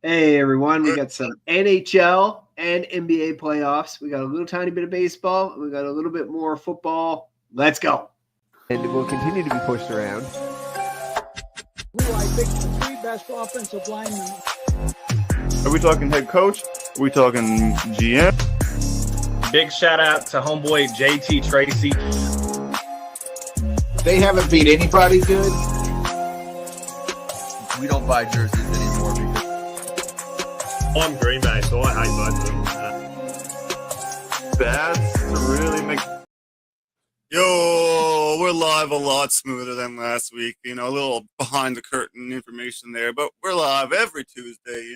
Hey everyone, we got some NHL and NBA playoffs. We got a little tiny bit of baseball. We got a little bit more football. Let's go. And it will continue to be pushed around. Who I think the three best offensive linemen. Are we talking head coach? Are we talking GM? Big shout out to homeboy JT Tracy. They haven't beat anybody good. We don't buy jerseys anymore because I'm Green Bay, so I hate both of them. That's really make. Yo, we're live a lot smoother than last week. A little behind the curtain information there, but we're live every Tuesday,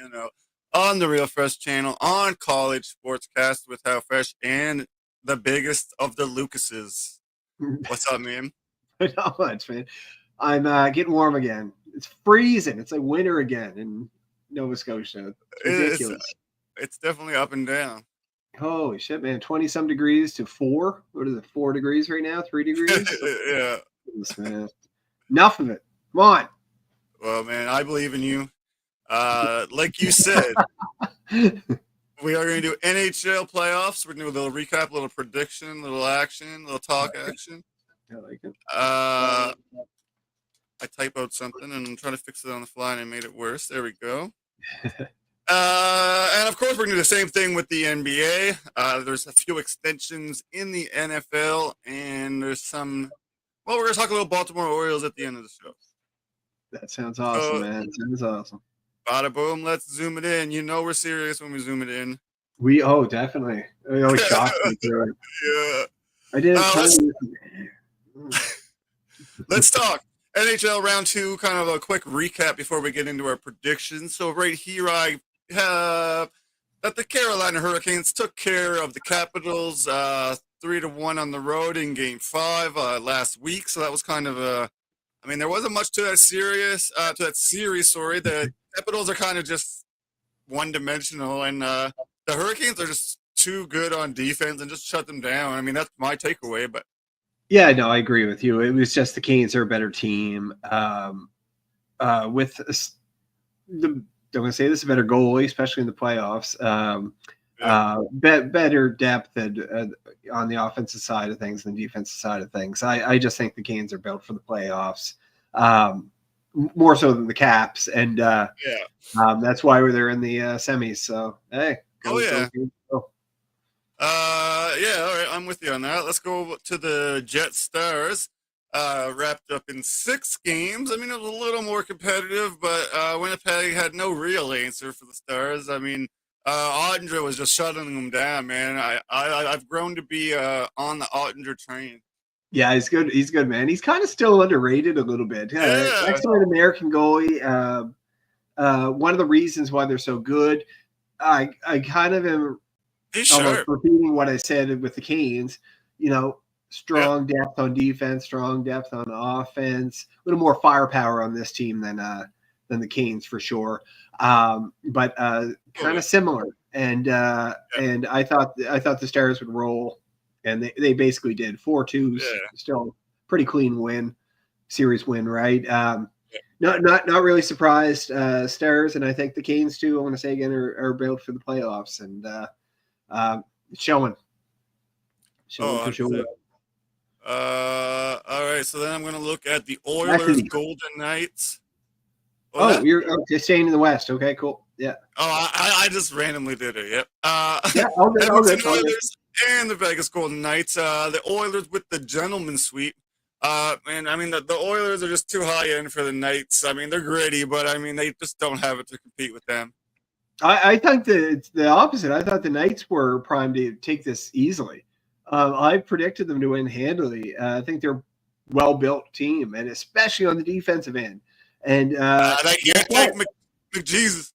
on the Real Fresh channel, on College Sportscast with How Fresh and the biggest of the Lucases. What's up, man? Not much, man. I'm getting warm again. It's freezing. It's like winter again in Nova Scotia. It's ridiculous. It's definitely up and down. Holy shit, man. 20-some degrees to 4. What is it, 4 degrees right now? 3 degrees? Yeah. Goodness, man. Enough of it. Come on. Well, man, I believe in you. Like you said, we are going to do NHL playoffs. We're going to do a little recap, a little prediction, a little action, a little talk action. I like it. I typoed something and I'm trying to fix it on the fly and I made it worse. There we go. And of course, we're going to do the same thing with the NBA. There's a few extensions in the NFL, and there's some. Well, we're going to talk a little Baltimore Orioles at the end of the show. That sounds awesome, man. Sounds awesome. Bada boom, let's zoom it in. We're serious when we zoom it in. Definitely. It always shocks me through it. Yeah. I didn't let's talk NHL Round 2, kind of a quick recap before we get into our predictions. So right here I have that the Carolina Hurricanes took care of the Capitals 3-1 on the road in Game 5 last week. So that was kind of there wasn't much to that series. The Capitals are kind of just one-dimensional, and the Hurricanes are just too good on defense and just shut them down. That's my takeaway, but. Yeah, no, I agree with you. It was just the Canes are a better team. With I'm going to say this, a better goalie, especially in the playoffs. Better depth on the offensive side of things than the defensive side of things. I just think the Canes are built for the playoffs, more so than the Caps, and that's why they're in the semis. So hey, go. All right, I'm with you on that. Let's go to the Jet Stars. Wrapped up in 6 games. It was a little more competitive, but Winnipeg had no real answer for the Stars. Ottinger was just shutting them down, man. I've grown to be on the Ottinger train. Yeah, he's good. He's good, man. He's kind of still underrated a little bit. Excellent American goalie. One of the reasons why they're so good, I kind of am almost repeating what I said with the Canes. Strong depth on defense, strong depth on offense. A little more firepower on this team than the Canes for sure. But kind of similar. And I thought the Stars would roll, and they basically did. 4-2, still pretty clean series win, right? Not really surprised. Stars, and I think the Canes too. I want to say again are built for the playoffs, and showing for sure. All right, so then I'm going to look at the Oilers Golden Knights. You're just staying in the West. Okay, cool. Yeah. I just randomly did it. Yep. All good. Oilers and the Vegas Golden Knights. The Oilers with the gentleman's sweep. The Oilers are just too high end for the Knights. They're gritty, but they just don't have it to compete with them. I think that it's the opposite. I thought the Knights were primed to take this easily. I predicted them to win handily. I think they're a well-built team, and especially on the defensive end. And you can't take McJesus.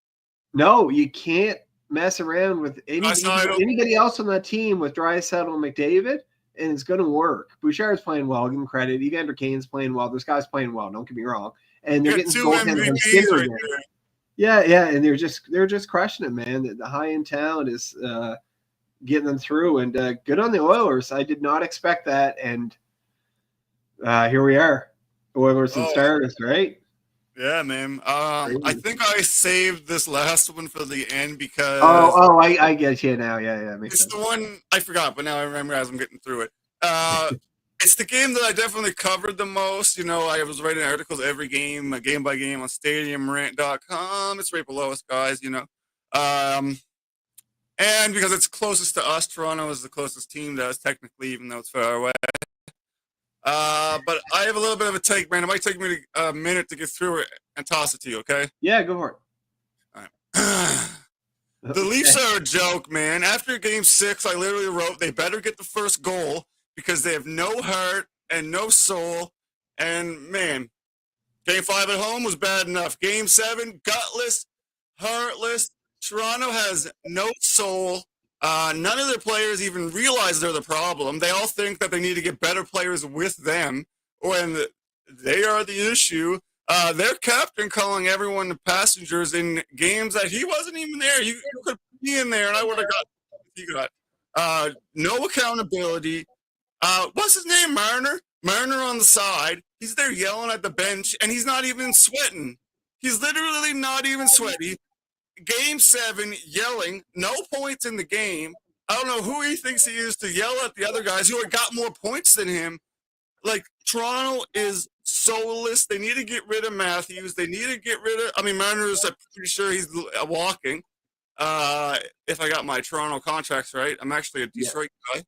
No, you can't mess around with anybody else on that team with Draisaitl and McDavid, and it's going to work. Bouchard's playing well. Give him credit. Evander Kane's playing well. Those guys playing well. Don't get me wrong. And they're getting 2 MVPs right there. Yeah, and they're just crushing it, man. The high-end talent is getting them through, and good on the Oilers. I did not expect that, and here we are, Oilers and Stars, right? Yeah, man. I think I saved this last one for the end because I get you now. Yeah, makes it's sense. the one I forgot, but now I remember as I'm getting through it. It's the game that I definitely covered the most. You know, I was writing articles every game by game on StadiumRant.com. It's right below us, guys. You know, and because it's closest to us, Toronto is the closest team to us technically, even though it's far away. But I have a little bit of a take, man. It might take me a minute to get through it and toss it to you, okay? Yeah, go for it. All right. The Leafs are a joke, man. After Game 6, I literally wrote they better get the first goal because they have no heart and no soul. And, man, Game 5 at home was bad enough. Game 7, gutless, heartless. Toronto has no soul. None of their players even realize they're the problem. They all think that they need to get better players with them when they are the issue. Their captain calling everyone the passengers in games that he wasn't even there. You could be in there, and I would have got what he got. No accountability. What's his name? Marner on the side. He's there yelling at the bench, and he's not even sweating. He's literally not even sweaty. Game 7, yelling, no points in the game. I don't know who he thinks he is to yell at the other guys who have got more points than him. Like, Toronto is soulless. They need to get rid of Matthews. They need to get rid of, Marner is, I'm pretty sure he's walking. If I got my Toronto contracts right. I'm actually a Detroit guy.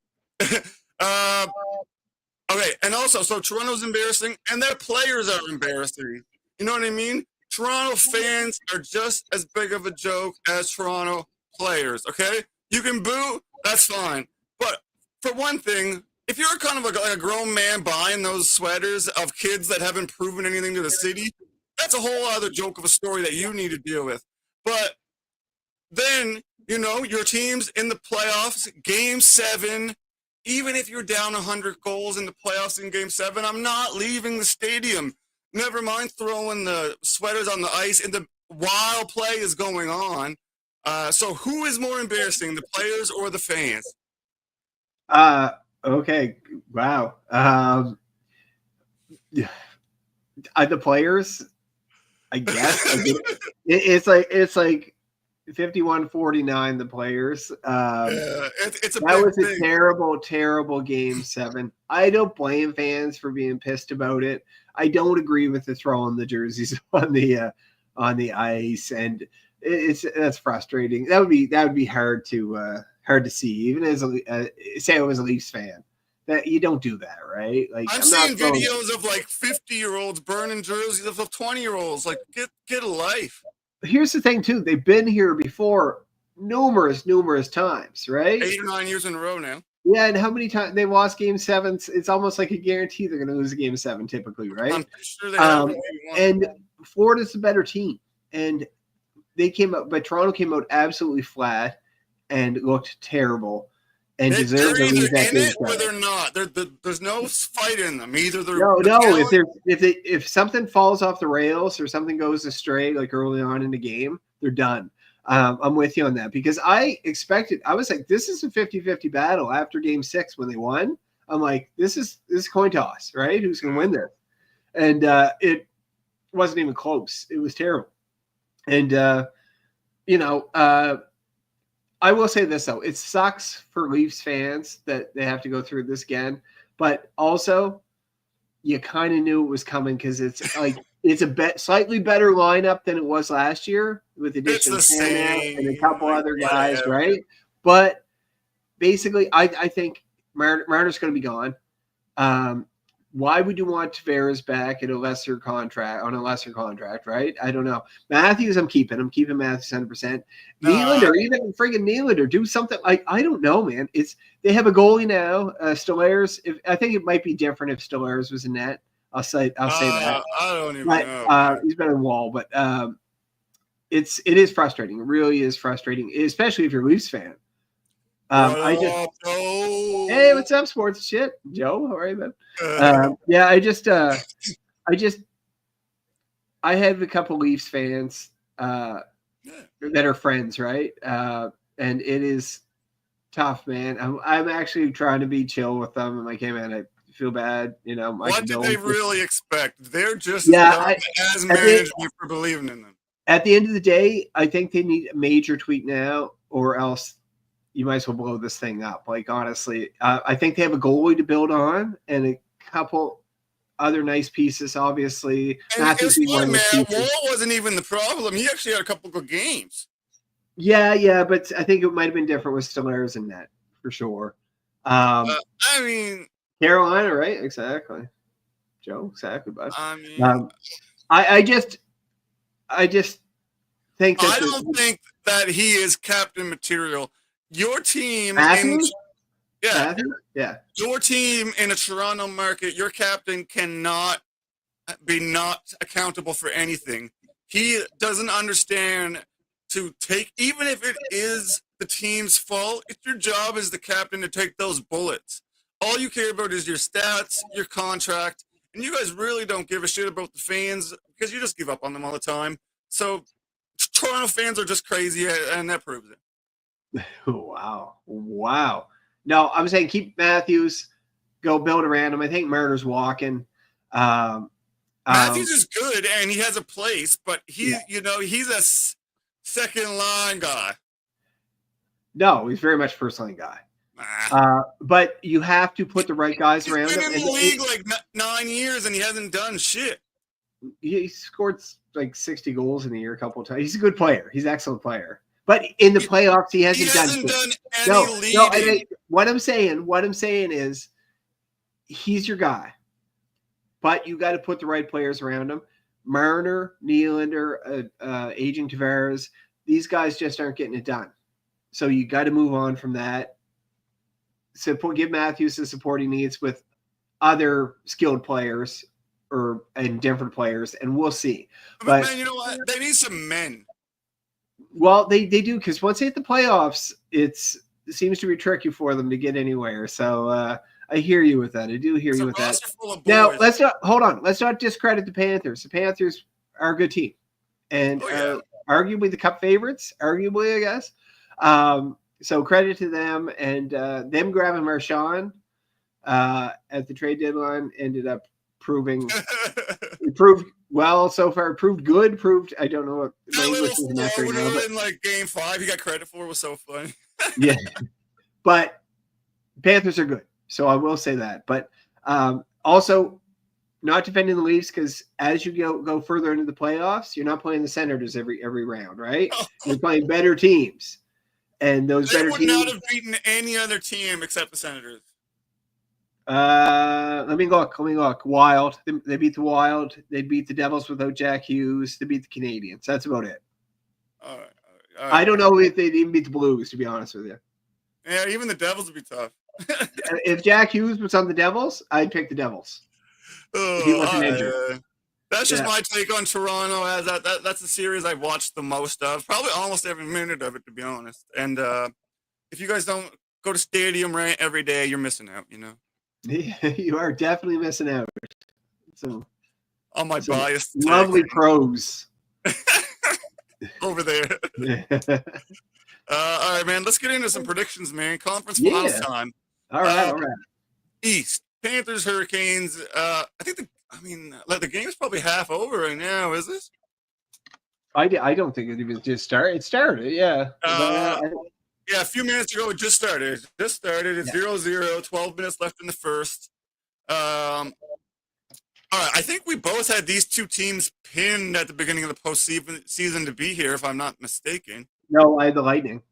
Okay, and also, so Toronto's embarrassing, and their players are embarrassing. You know what I mean? Toronto fans are just as big of a joke as Toronto players, okay? You can boo, that's fine. But for one thing, if you're kind of like a grown man buying those sweaters of kids that haven't proven anything to the city, that's a whole other joke of a story that you need to deal with. But then, you know, your team's in the playoffs, Game 7, even if you're down 100 goals in the playoffs in Game 7, I'm not leaving the stadium. Never mind throwing the sweaters on the ice while play is going on. So who is more embarrassing, the players or the fans? Okay. Wow. The players, I guess. It's like 51-49, the players. It's a that was thing. a terrible Game 7. I don't blame fans for being pissed about it. I don't agree with the throwing the jerseys on the ice, and that's frustrating. That would be hard to see, even as say I was a Leafs fan. That you don't do that, right? Like I'm seeing videos of like 50-year-olds burning jerseys of 20-year-olds. Like get a life. Here's the thing too. They've been here before numerous times, right? 8 or 9 years in a row now. Yeah, and how many times they lost Game 7? It's almost like a guarantee they're going to lose a Game 7 typically, right? I'm pretty sure they have. And Florida's the better team, and they came out, but Toronto came out absolutely flat and looked terrible and deserved to lose that game. Or they're not. There's no fight in them. Either they're no. If something falls off the rails or something goes astray, like early on in the game, they're done. I'm with you on that because I was like, this is a 50-50 battle after Game 6 when they won. I'm like, this is coin toss, right? Who's going to win this? And it wasn't even close. It was terrible. And, I will say this, though. It sucks for Leafs fans that they have to go through this again. But also, you kind of knew it was coming because it's like it's a slightly better lineup than it was last year with the addition of Tanev and a couple other guys, right? But basically, I think Marner's going to be gone. Why would you want Tavares back at a lesser contract, right? I don't know. Matthews, I'm keeping Matthews 100%. Nylander, even friggin' Nylander, do something like, I don't know, man. They have a goalie now, Stolarz. I think it might be different if Stolarz was in net. I'll say that. I don't even know. He's been on wall, but it is frustrating. It really is frustrating, especially if you're a Leafs fan. Hey, what's up, sports shit, Joe? How are you, man? I have a couple Leafs fans that are friends, right? And it is tough, man. I'm actually trying to be chill with them. I'm like, hey, man, I feel bad. What did they really expect? They're just as management for believing in them. At the end of the day, I think they need a major tweak now, or else you might as well blow this thing up. Like, honestly, I think they have a goalie to build on and a couple other nice pieces, obviously. And guess what, man? Wall wasn't even the problem. He actually had a couple good games. Yeah, but I think it might have been different with Steelers in that, for sure. I mean, Carolina, right? Exactly. Joe, exactly, bud. I mean, I just think that I don't think that he is captain material. Your team, your team in a Toronto market, your captain cannot be not accountable for anything. He doesn't understand to take, even if it is the team's fault, it's your job as the captain to take those bullets. All you care about is your stats, your contract, and you guys really don't give a shit about the fans because you just give up on them all the time. So Toronto fans are just crazy, and that proves it. Wow. No, I'm saying keep Matthews, go build around him. I think Marner's walking. Matthews is good, and he has a place, but he's a second line guy. No, he's very much first line guy. But you have to put the right guys around him. He's been in the league like 9 years, and he hasn't done shit. He scored like 60 goals in a year a couple of times. He's a good player. He's an excellent player. But in the playoffs, he hasn't done any leading. What I'm saying is he's your guy. But you got to put the right players around him. Marner, Nylander, Aging Tavares, these guys just aren't getting it done. So you got to move on from that. So give Matthews the supporting needs with other skilled players and different players, and we'll see. But man, you know what? They need some men. Well, they do, because once they hit the playoffs, it seems to be tricky for them to get anywhere. So I hear you with that. I do hear you with that. Now, let's not discredit the Panthers. The Panthers are a good team, and arguably the Cup favorites. Arguably, I guess. So credit to them, and them grabbing Marchand at the trade deadline ended up proved well so far. Proved good. I don't know what the English is not right now, but in like game 5, he got credit for. It was so funny. Yeah, but Panthers are good, so I will say that. But also, not defending the Leafs, because as you go further into the playoffs, you're not playing the Senators every round, right? You're playing better teams. And those better teams would not have beaten any other team except the Senators. Let me look. Wild. They beat the Wild. They beat the Devils without Jack Hughes. They beat the Canadiens. That's about it. All right. I don't know if they'd even beat the Blues, to be honest with you. Yeah, even the Devils would be tough. If Jack Hughes was on the Devils, I'd pick the Devils. He wasn't injured. That's just my take on Toronto. As that's the series I've watched the most of, probably almost every minute of it, to be honest. And if you guys don't go to Stadium Rant every day, you're missing out. You are definitely missing out. So on my bias, lovely pros over there. All right, man. Let's get into some predictions, man. Conference finals time. All right. East Panthers, Hurricanes. I think the game's probably half over right now, is it? I don't think it even just started. It started, yeah. A few minutes ago, it just started. It's 0-0, 12 minutes left in the first. All right, I think we both had these two teams pinned at the beginning of the postseason to be here, if I'm not mistaken. No, I had the Lightning.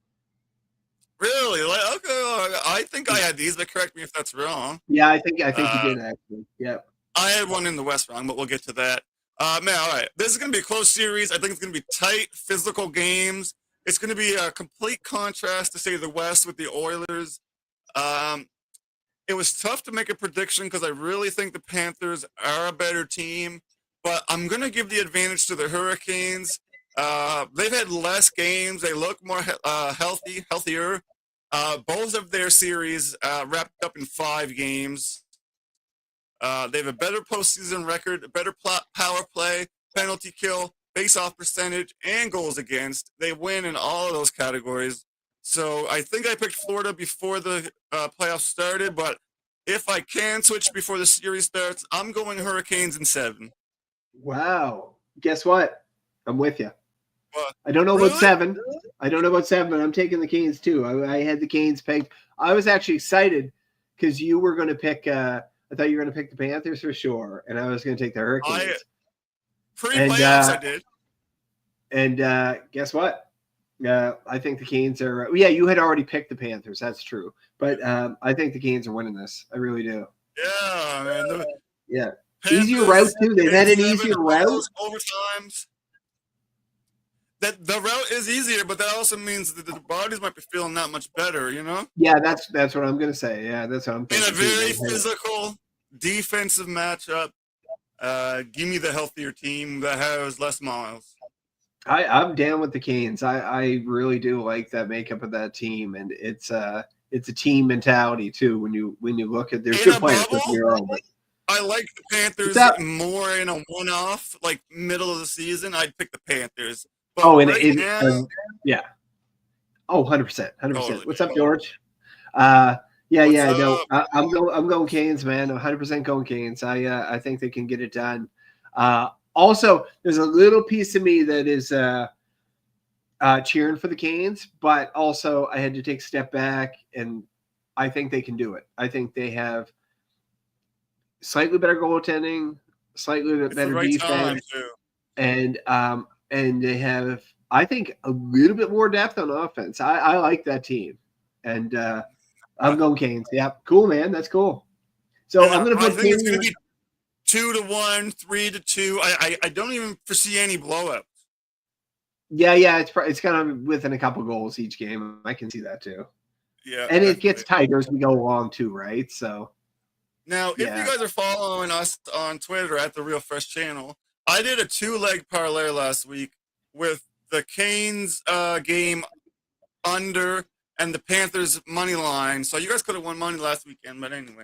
Really? Okay, I think I had these, but correct me if that's wrong. Yeah, I think you did, actually. Yeah. I had one in the West wrong, but we'll get to that. Man, all right. This is going to be a close series. I think it's going to be tight, physical games. It's going to be a complete contrast to, say, the West with the Oilers. It was tough to make a prediction because I really think the Panthers are a better team, but I'm going to give the advantage to the Hurricanes. They've had less games. They look more healthier. Both of their series wrapped up in 5 games. They have a better postseason record, a better power play, penalty kill, face-off percentage, and goals against. They win in all of those categories. So I think I picked Florida before the playoffs started, but if I can switch before the series starts, I'm going Hurricanes in 7. Wow. Guess what? I'm with you. What? I don't know Really? about 7. I don't know about 7, but I'm taking the Canes too. I had the Canes pegged. I was actually excited because you were going to pick. I thought you were going to pick the Panthers for sure, and I was going to take the Hurricanes. Pre-playoffs, I did. And guess what? I think the Canes are. Yeah, you had already picked the Panthers. That's true, but I think the Canes are winning this. I really do. Yeah, man. Yeah. Panthers, Easier route too. They've had an easier route. Overtimes. That the route is easier, but that also means that the bodies might be feeling that much better, you know? Yeah, that's what I'm gonna say. Yeah, that's what I'm thinking. In a very physical defensive matchup, give me the healthier team that has less miles. I'm down with the Canes. I really do like that makeup of that team, and it's a team mentality too. When you look at there's good players with your own. I like the Panthers more in a one-off, like middle of the season. I'd pick the Panthers. But yeah. Oh, 100%. 100%. Totally. What's up, George? No, I'm going Canes, man. 100% going Canes. I think they can get it done. Also, there's a little piece of me that is cheering for the Canes, but also I had to take a step back, and I think they can do it. I think they have slightly better goaltending, slightly better defense, and they have, I think, a little bit more depth on offense. I like that team, and I'm going Canes. Yeah, cool, man. That's cool. So I'm going to put Canes. It's going to be 2-1, 3-2. I don't even foresee any blowouts. Yeah, it's kind of within a couple goals each game. I can see that too. Yeah, and it gets tighter as we go along too, right? So now, if you guys are following us on Twitter at the Real Fresh Channel, I did a 2-leg parlay last week with the Canes game under and the Panthers money line. So you guys could have won money last weekend, but anyway.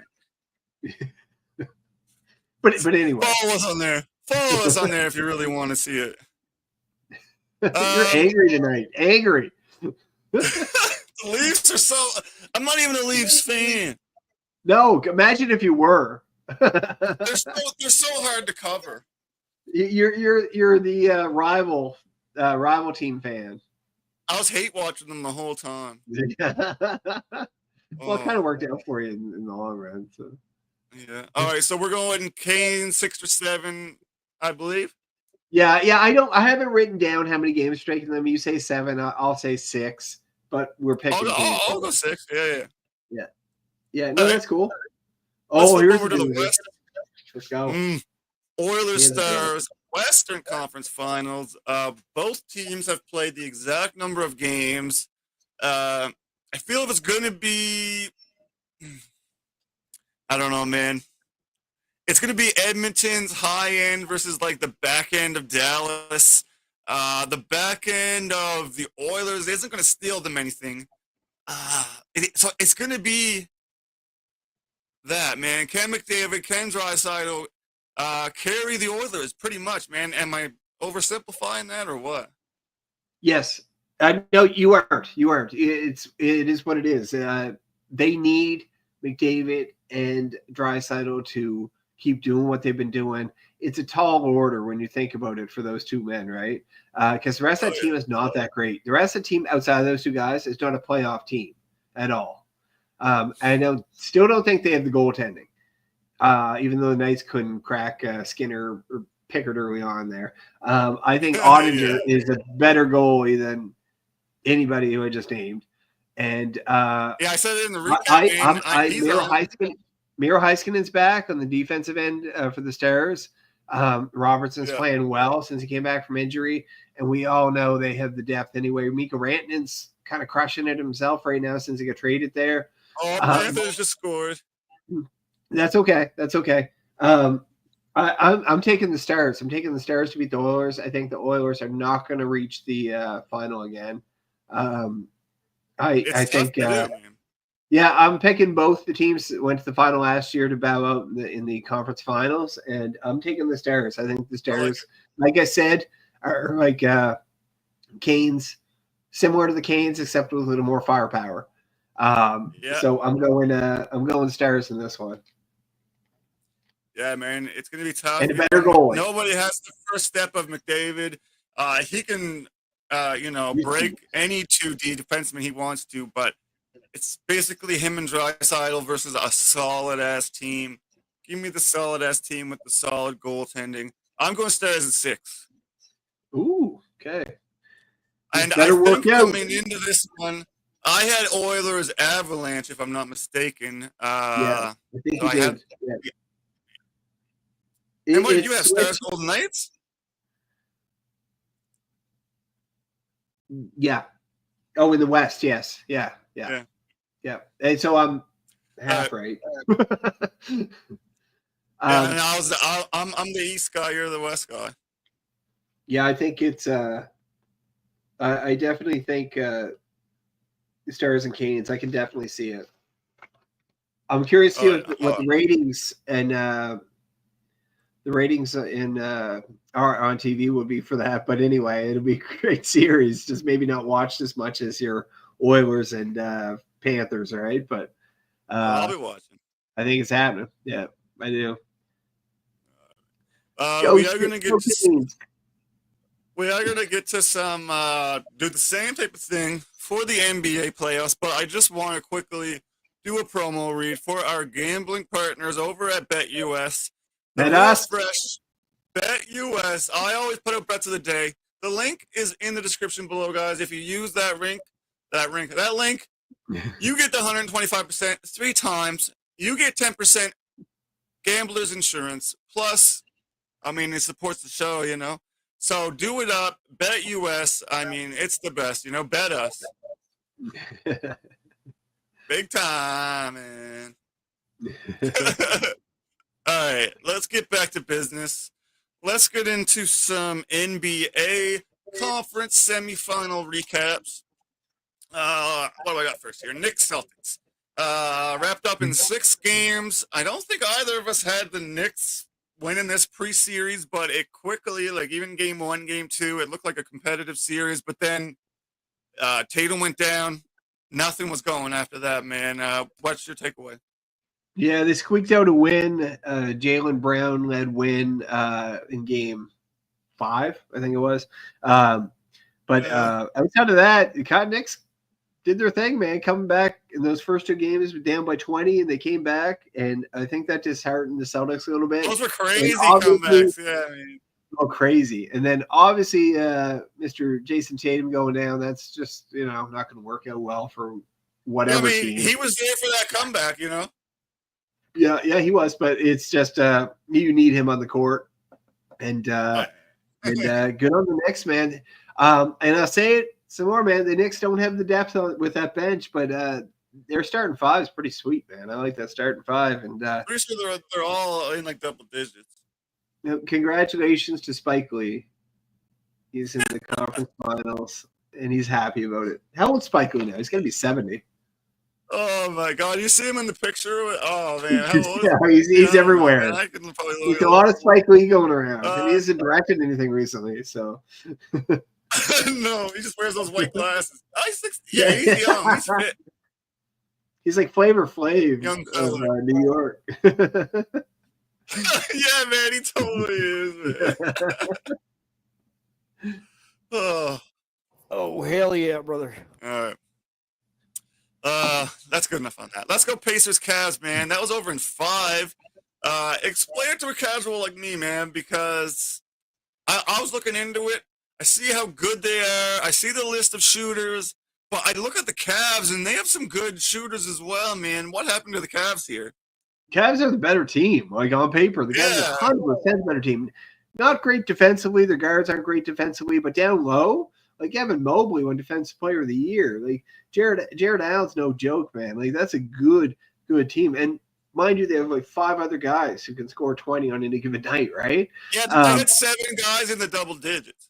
but anyway, follow us on there. Follow us on there if you really want to see it. You're angry tonight. Angry. The Leafs are so. I'm not even a Leafs fan. No, imagine if you were. They're so hard to cover. You're the rival team fan. I was hate watching them the whole time. Well, it kind of worked out for you in the long run. So. Yeah. All right. So we're going Canes 6 or 7, I believe. Yeah. I haven't written down how many games are taking them. You say 7, I'll say 6. But we're picking. I'll go 6. Yeah. No, that's cool. Here's over to the West. Let's go. Oilers Stars Western Conference Finals. Both teams have played the exact number of games. I feel if it's going to be, I don't know, man. It's going to be Edmonton's high end versus like the back end of Dallas. The back end of the Oilers isn't going to steal them anything. So it's going to be that, man. Ken McDavid, Ken Draisaitl carry the Oilers pretty much, man. Am I oversimplifying that or what? Yes. No, you aren't. It is what it is. They need McDavid and Draisaitl to keep doing what they've been doing. It's a tall order when you think about it for those two men, right? Because the rest of that team is not that great. The rest of the team outside of those two guys is not a playoff team at all. I still don't think they have the goaltending, even though the Knights couldn't crack Skinner or Pickard early on there. I think Ottinger is a better goalie than anybody who I just named. And I said it in the recap. Miro Heiskanen's back on the defensive end for the Stars. Robertson's playing well since he came back from injury, and we all know they have the depth anyway. Mikko Rantanen's kind of crushing it himself right now since he got traded there. Panthers just scored. That's okay. I'm taking the Stars. I'm taking the Stars to beat the Oilers. I think the Oilers are not going to reach the final again. I think. I'm picking both the teams that went to the final last year to bow out in the conference finals, and I'm taking the Stars. I think the Stars, like I said, are like Canes, similar to the Canes, except with a little more firepower. So I'm going Stars in this one. Yeah, man, it's going to be tough. And a better goalie. Nobody has the first step of McDavid. He can, break any 2D defenseman he wants to, but it's basically him and Draisaitl versus a solid-ass team. Give me the solid-ass team with the solid goaltending. I'm going Stars in 6. Ooh, okay. And I think coming into this one, I had Oilers Avalanche, if I'm not mistaken. I think you did. And what did you have, Stars Golden Knights? Yeah. Oh, in the West, yes. Yeah. And so I'm half right. And I'm the East guy. You're the West guy. Yeah, I think it's. I definitely think Stars and Canes. I can definitely see it. I'm curious to see what the ratings and the ratings are on TV would be for that. But anyway, it'll be a great series. Just maybe not watched as much as your Oilers and Panthers, all right? But I'll be watching. I think it's happening. Yeah, I do. We are going to get to some do the same type of thing for the NBA playoffs, but I just want to quickly do a promo read for our gambling partners over at BetUS. BetUS. BetUS. I always put out bets of the day. The link is in the description below, guys. If you use that link, you get the 125% 3 times. You get 10% gambler's insurance. Plus, I mean, it supports the show, you know. So do it up. BetUS. I mean, it's the best, you know. Bet us. Big time, man. All right, let's get back to business. Let's get into some NBA conference semifinal recaps. What do I got first here? Knicks Celtics. Wrapped up in 6 games. I don't think either of us had the Knicks winning this pre-series, but it quickly, like even game 1, game 2, it looked like a competitive series. But then Tatum went down. Nothing was going after that, man. What's your takeaway? Yeah, they squeaked out a win. Jaylen Brown led win in game 5, I think it was. But outside of that, the Cotton Knicks did their thing, man. Coming back in those first 2 games, down by 20, and they came back. And I think that disheartened the Celtics a little bit. Those were crazy comebacks. Yeah, I mean. Oh, crazy. And then obviously Mr. Jason Tatum going down, that's just, not going to work out well for whatever team. He was there for that comeback, you know? Yeah, he was, but it's just you need him on the court. And good on the Knicks, man. And I'll say it some more, man. The Knicks don't have the depth with that bench, but their starting 5 is pretty sweet, man. I like that starting 5. And pretty sure they're all in like double digits. Congratulations to Spike Lee. He's in the conference finals, and he's happy about it. How old's Spike Lee now? He's going to be 70. Oh, my God. You see him in the picture? Oh, man. How old he's everywhere. Man, I can probably There's a lot of Spike Lee going around, and he hasn't directed anything recently, so. No, he just wears those white glasses. He's young. He's fit. He's like Flavor Flav Young of New York. Yeah, man, he totally is, man. Oh, hell yeah, brother. All right. That's good enough on that. Let's go Pacers Cavs, man. That was over in 5. Explain it to a casual like me, man, because I was looking into it. I see how good they are. I see the list of shooters, but I look at the Cavs, and they have some good shooters as well, man. What happened to the Cavs here? Cavs are the better team. Like on paper, the Cavs are 100% better team. Not great defensively. Their guards aren't great defensively, but down low, like Evan Mobley won Defensive Player of the Year. Like Jared Allen's no joke, man. Like that's a good team. And mind you, they have like 5 other guys who can score 20 on any given night, right? Yeah, they had 7 guys in the double digits.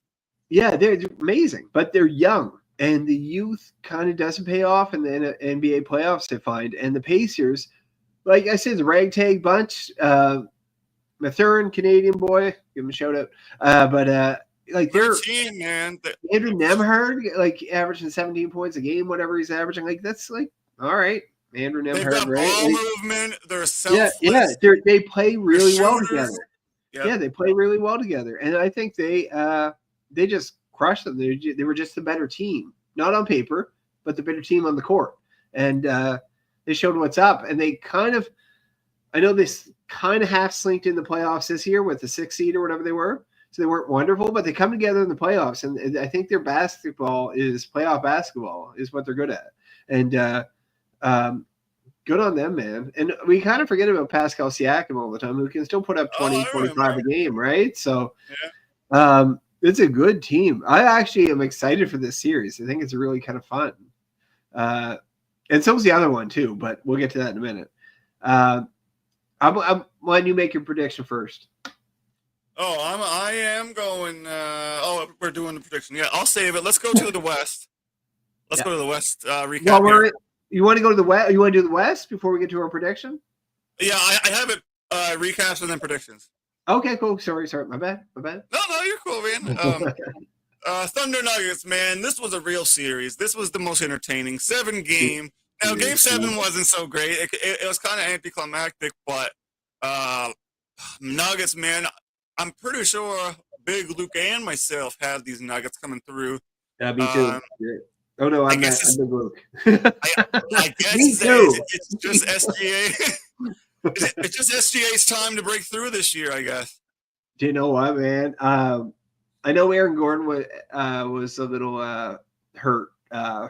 Yeah, they're amazing, but they're young. And the youth kind of doesn't pay off in the NBA playoffs, I find. And the Pacers, like I said, the ragtag bunch. Mathurin, Canadian boy, give him a shout out. But like they're team, man. Andrew Nemhard, like averaging 17 points a game, whatever he's averaging. Like that's like all right. Andrew They've Nemhard, got right? ball movement. They're Yeah, selfless. they play really well shooters. together. Yep. Yeah, they play really well together, and I think they just crushed them. They were just the better team, not on paper, but the better team on the court, and they showed what's up. And they I know they kind of half slinked in the playoffs this year with the 6th seed or whatever they were, so they weren't wonderful, but they come together in the playoffs, and I think their basketball is playoff basketball is what they're good at, and good on them, man. And we kind of forget about Pascal Siakam all the time, who can still put up 20, 25 a game, right? So it's a good team. I actually am excited for this series. I think it's really kind of fun. And so was the other one, too, but we'll get to that in a minute. I'm why don't you make your prediction first? I am going. We're doing the prediction. Yeah, I'll save it. Let's go to the West. Let's go to the West recap. Well, you want to go to the West? You want to do the West before we get to our prediction? Yeah, I have it recaps and then predictions. Okay, cool. Sorry. My bad. No, you're cool, man. Thunder Nuggets, man. This was a real series. This was the most entertaining 7-game. Now, Game 7 wasn't so great. It was kind of anticlimactic, but Nuggets, man. I'm pretty sure Big Luke and myself had these Nuggets coming through. Yeah, me too. Oh no, I'm not. I'm Big Luke. I guess it's just SGA. It's just SGA's time to break through this year, I guess. Do you know what, man? I know Aaron Gordon was a little hurt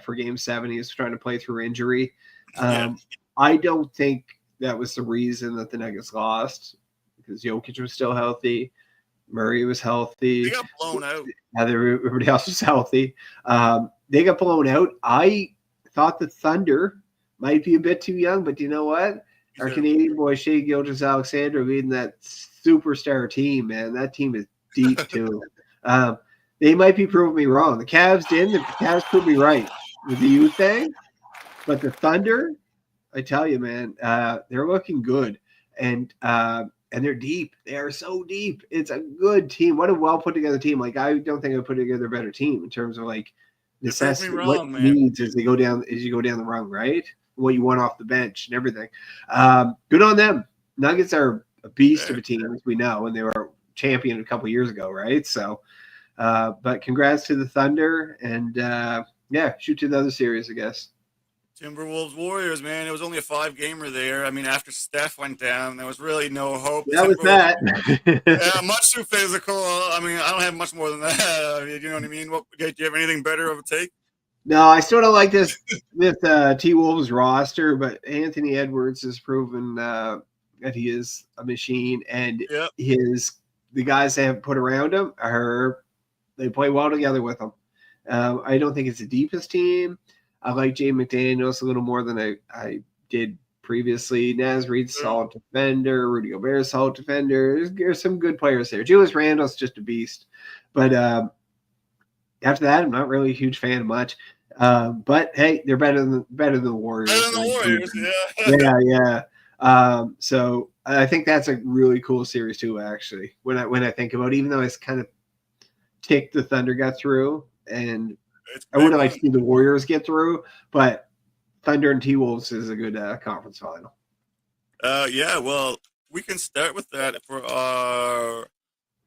for Game 7. He was trying to play through injury. I don't think that was the reason that the Nuggets lost, because Jokic was still healthy. Murray was healthy. They got blown out. Everybody else was healthy. They got blown out. I thought the Thunder might be a bit too young, but you know what? Our Canadian boy, Shai Gilgeous-Alexander, leading that superstar team, man. That team is deep, too. They might be proving me wrong. The Cavs didn't. The Cavs proved me right with the youth thing. But the Thunder, I tell you, man, they're looking good. And they're deep. They are so deep. It's a good team. What a well put together team. Like, I don't think I put together a better team in terms of like necessity. What needs as you go down the rung, right? What you want off the bench and everything. Good on them. Nuggets are a beast of a team, as we know, and they were champion a couple years ago, right? So, but congrats to the Thunder, and shoot to the other series, I guess. Timberwolves Warriors, man. It was only a 5-gamer there. I mean, after Steph went down, there was really no hope. That was that. Much too physical. I mean, I don't have much more than that. You know what I mean? Do you have anything better of a take? No, I still don't like this T-Wolves roster, but Anthony Edwards has proven that he is a machine, and the guys they have put around him they play well together with him. I don't think it's the deepest team. I like Jay McDaniels a little more than I did previously. Naz Reid's solid defender. Rudy Gobert's solid defender. There's some good players there. Julius Randle's just a beast. But after that, I'm not really a huge fan of much. But hey, they're better than the Warriors. Better than the Warriors, yeah. So I think that's a really cool series too, actually. When I think about it, even though it's kind of ticked the Thunder got through, and I would like to see the Warriors get through, but Thunder and T-Wolves is a good conference final. Well, we can start with that for our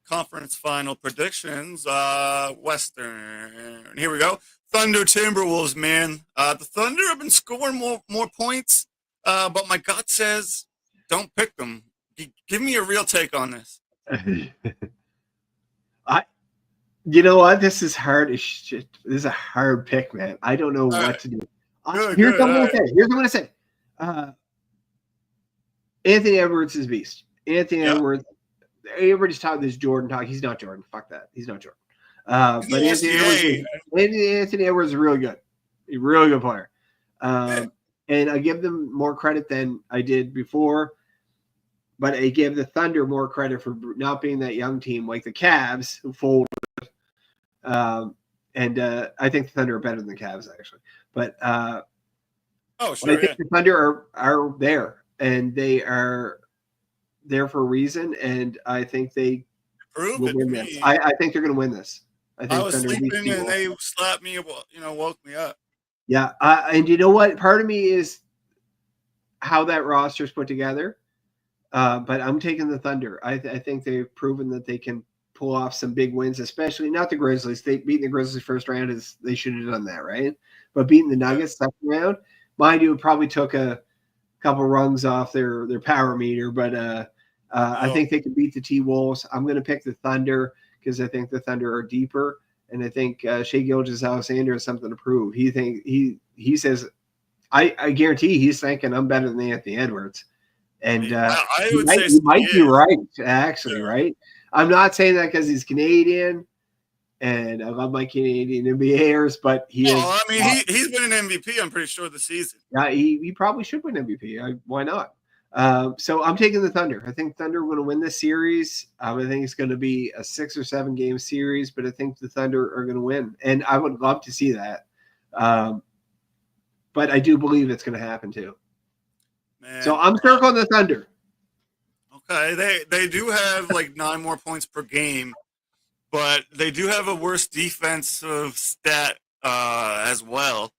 conference final predictions. Western. Here we go. Thunder Timberwolves, man. The Thunder have been scoring more points, but my gut says don't pick them. Give me a real take on this. You know what? This is hard as shit. This is a hard pick, man. I don't know what to do. Here's what I'm going to say. Anthony Edwards is beast. Anthony Edwards. Everybody's talking this Jordan talk. He's not Jordan. Fuck that. He's not Jordan. But Anthony Edwards is really good. A really good player. And I give them more credit than I did before. But I give the Thunder more credit for not being that young team like the Cavs who folded. I think the Thunder are better than the Cavs, actually. But I think the Thunder are there, and they are there for a reason, and I think they will win this. I think they're going to win this. I was sleeping, and they slapped me, woke me up. Yeah, and you know what? Part of me is how that roster's put together, but I'm taking the Thunder. I think they've proven that they can pull off some big wins, especially not the Grizzlies. They beating the Grizzlies first round is they should have done that, right? But beating the Nuggets second round, mind you, it probably took a couple rungs off their power meter, but I think they can beat the T-Wolves. I'm going to pick the Thunder because I think the Thunder are deeper, and I think Shai Gilgeous-Alexander has something to prove. He says, I guarantee he's thinking I'm better than Anthony Edwards, and I would say he might be right, actually, right? I'm not saying that because he's Canadian, and I love my Canadian NBAers, but he is. I mean, he's been an MVP, I'm pretty sure, this season. Yeah, he probably should win MVP. Why not? So I'm taking the Thunder. I think Thunder are going to win this series. I think it's going to be a 6 or 7 game series, but I think the Thunder are going to win, and I would love to see that. But I do believe it's going to happen too. Man. So I'm circling the Thunder. Okay, they do have like 9 more points per game, but they do have a worse defensive stat as well.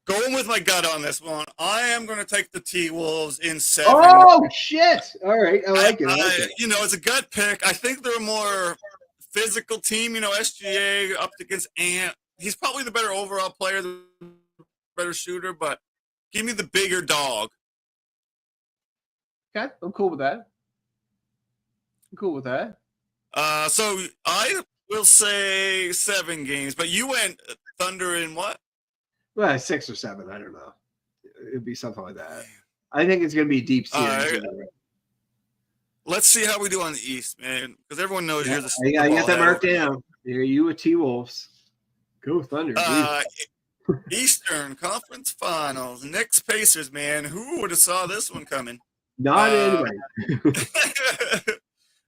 Going with my gut on this one, I am going to take the T-Wolves in 7. Oh, shit. All right. I like it. You know, it's a gut pick. I think they're a more physical team. You know, SGA up against Ant. He's probably the better overall player, the better shooter, but give me the bigger dog. Okay. I'm cool with that. So I will say 7 games, but you went Thunder in what? Well, 6 or 7. I don't know. It'd be something like that. I think it's going to be a deep series. Let's see how we do on the East, man, because everyone knows you're the I got that marked down. You with T-Wolves. Go Thunder. Eastern Conference Finals. Knicks Pacers, man. Who would have saw this one coming? Not anyway.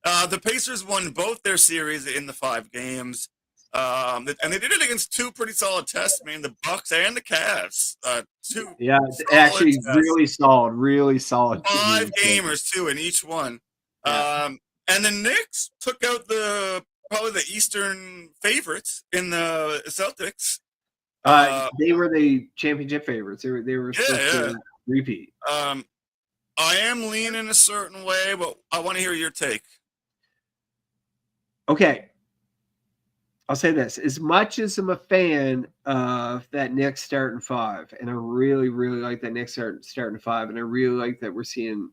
The Pacers won both their series in the 5 games. And they did it against 2 pretty solid tests, man. The Bucks and the Cavs. Actually, tests. really solid. 5 gamers too in each one. Yeah. And the Knicks took out probably the Eastern favorites in the Celtics. They were the championship favorites. They were supposed to repeat. I am leaning a certain way, but I want to hear your take. Okay. I'll say this. As much as I'm a fan of that Knicks starting 5, and I really, really like that Knicks starting 5, and I really like that we're seeing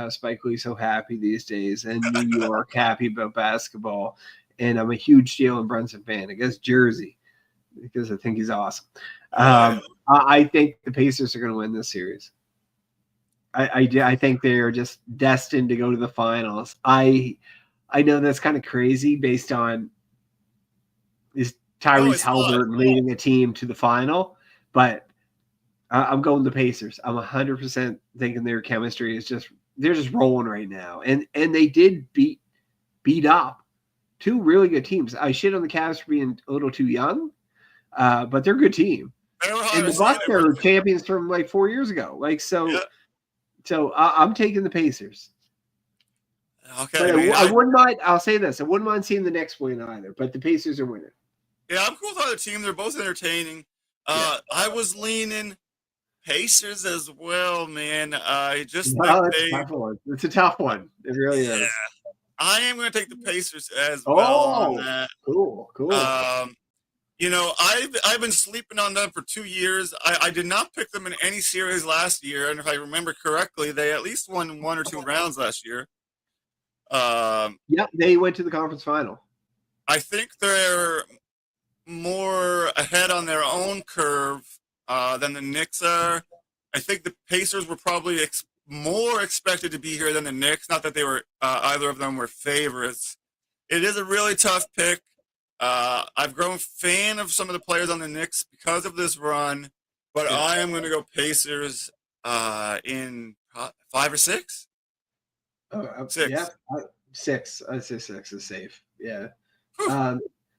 Spike Lee so happy these days, and New York happy about basketball, and I'm a huge Jalen Brunson fan. I guess Jersey, because I think he's awesome. I think the Pacers are going to win this series. I think they're just destined to go to the finals. I know that's kind of crazy based on is Tyrese Halliburton leading a team to the final, but I'm going the Pacers. I'm 100% thinking their chemistry is they're just rolling right now, and they did beat up 2 really good teams. I shit on the Cavs for being a little too young, but they're a good team. And the Bucks are champions from like 4 years ago. So I'm taking the Pacers. Okay, but I wouldn't mind. I'll say this: I wouldn't mind seeing the Knicks win either. But the Pacers are winning. Yeah, I'm cool with either team. They're both entertaining. I was leaning Pacers as well, man. I just it's a tough one. It really is. I am going to take the Pacers as well. On that. Cool. You know, I've been sleeping on them for 2 years. I did not pick them in any series last year, and if I remember correctly, they at least won 1 or 2 rounds last year. They went to the conference final. I think they're more ahead on their own curve than the Knicks are. I think the Pacers were probably more expected to be here than the Knicks. Not that they were either of them were favorites. It is a really tough pick. I've grown fan of some of the players on the Knicks because of this run, but I am going to go Pacers in 5 or 6. 6. Yeah, 6. I'd say 6 is safe. Yeah.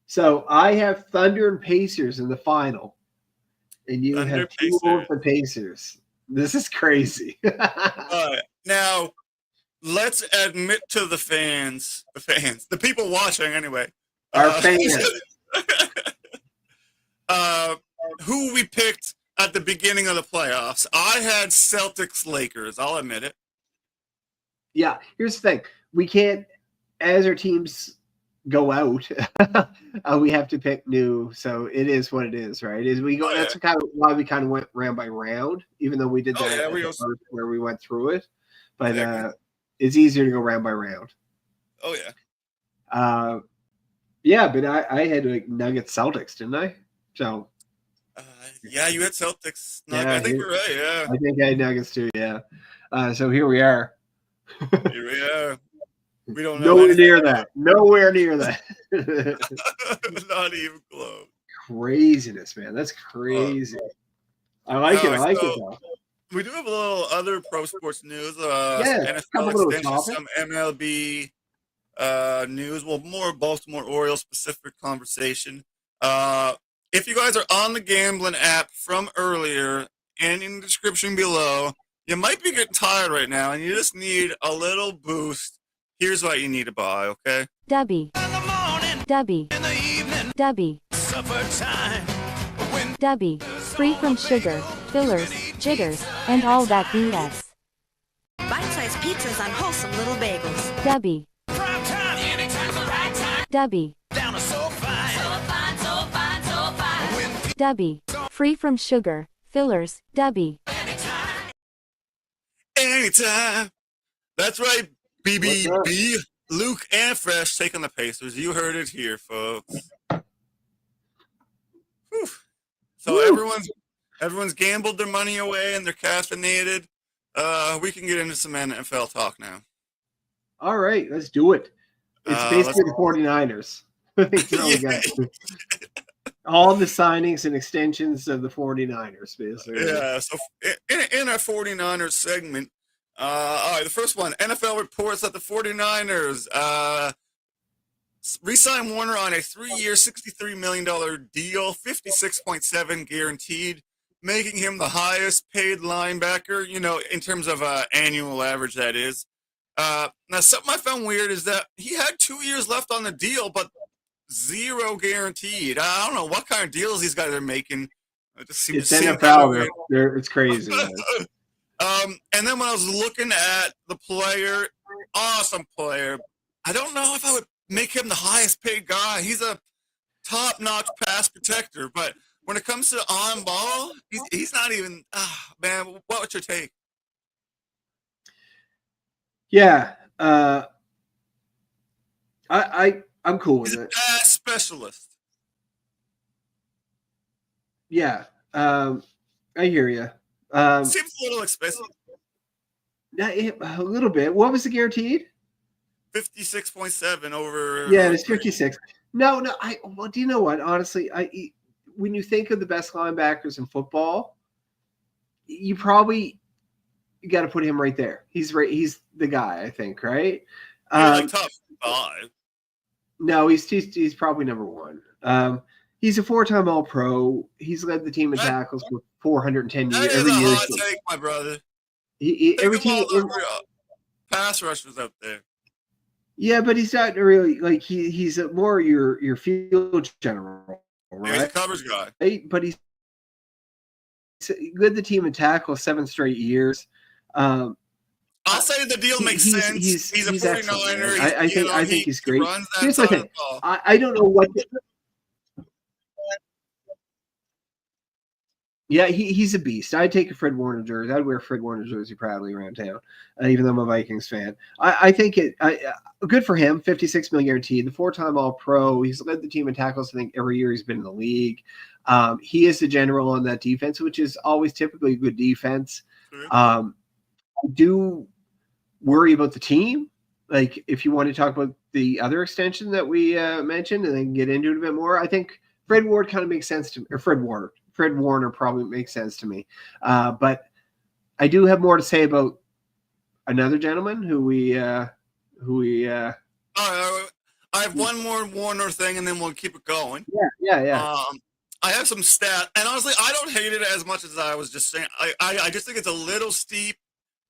So I have Thunder and Pacers in the final, and you have T-Wolves and Pacers. This is crazy. Now, let's admit to the fans, the people watching anyway. Our fans. who we picked at the beginning of the playoffs. I had Celtics Lakers. I'll admit it. Yeah, here's the thing. We can't, as our teams go out, we have to pick new. So it is what it is, right? That's kind of why we kind of went round by round, even though we did that at the first where we went through it. But it's easier to go round by round. Oh yeah. Yeah, but I had like Nuggets Celtics, didn't I? So. Yeah, you had Celtics. I think you're right. Yeah. I think I had Nuggets too. Yeah. So here we are. Here we are. We don't know. Nowhere near that. Nowhere near that. Not even close. Craziness, man. That's crazy. I like it. I like it though. We do have a little other pro sports news. Yeah, NFL extension, some MLB news. Well, more Baltimore Orioles specific conversation. If you guys are on the gambling app from earlier and in the description below, you might be getting tired right now and you just need a little boost. Here's what you need to buy, okay? Dubby. Dubby. Dubby. Dubby. Free from sugar, fillers, jitters, and all that BS. Bite-sized pizzas on wholesome little bagels. Dubby. Dubby. Dubby. Free from sugar, fillers, Dubby. Anytime. That's right, BBB. Luke and Fresh taking the Pacers. You heard it here, folks. Whew. So everyone's gambled their money away and they're caffeinated. We can get into some NFL talk now. All right, let's do it. It's basically the 49ers. All the signings and extensions of the 49ers, basically. Yeah, so in our 49ers segment, all right, the first one, NFL reports that the 49ers re-signed Warner on a 3-year, $63 million deal, 56.7 guaranteed, making him the highest paid linebacker, in terms of annual average, that is. Now, something I found weird is that he had 2 years left on the deal, but 0 guaranteed. I don't know what kind of deals these guys are making. It's NFL. It's crazy. And then when I was looking at the player, awesome player, I don't know if I would make him the highest paid guy. He's a top-notch pass protector, but when it comes to on ball, he's not even. Man, what would your take? Yeah, I'm cool with He's it. A pass specialist. Yeah, I hear you. Seems a little expensive. A little bit. What was the guaranteed? 56.7 over. Yeah, it's 56. No. Well, do you know what? Honestly, when you think of the best linebackers in football, you probably got to put him right there. He's the guy, I think, right? Like top 5. No, he's probably number 1. He's a 4-time All-Pro. He's led the team in tackles for 410 years. That is a hot take, my brother. Every team pass rushers out there. Yeah, but he's not really like he's more your field general, right? He's a coverage guy. But he's led the team in tackles 7 straight years. I'll say the deal makes sense. He's a 49er. I think he's great. Here's the thing. I don't know what. Yeah, he's a beast. I'd take a Fred Warner jersey. I'd wear a Fred Warner jersey proudly around town, even though I'm a Vikings fan. I think good for him. $56 million guaranteed. The 4-time All-Pro. He's led the team in tackles, I think, every year he's been in the league. He is the general on that defense, which is always typically a good defense. I do worry about the team. Like, if you want to talk about the other extension that we mentioned and then get into it a bit more, I think Fred Ward kind of makes sense to me, or Fred Warner probably makes sense to me. But I do have more to say about another gentleman who we I have one more Warner thing, and then we'll keep it going. Yeah. I have some stats, and honestly, I don't hate it as much as I was just saying. I just think it's a little steep.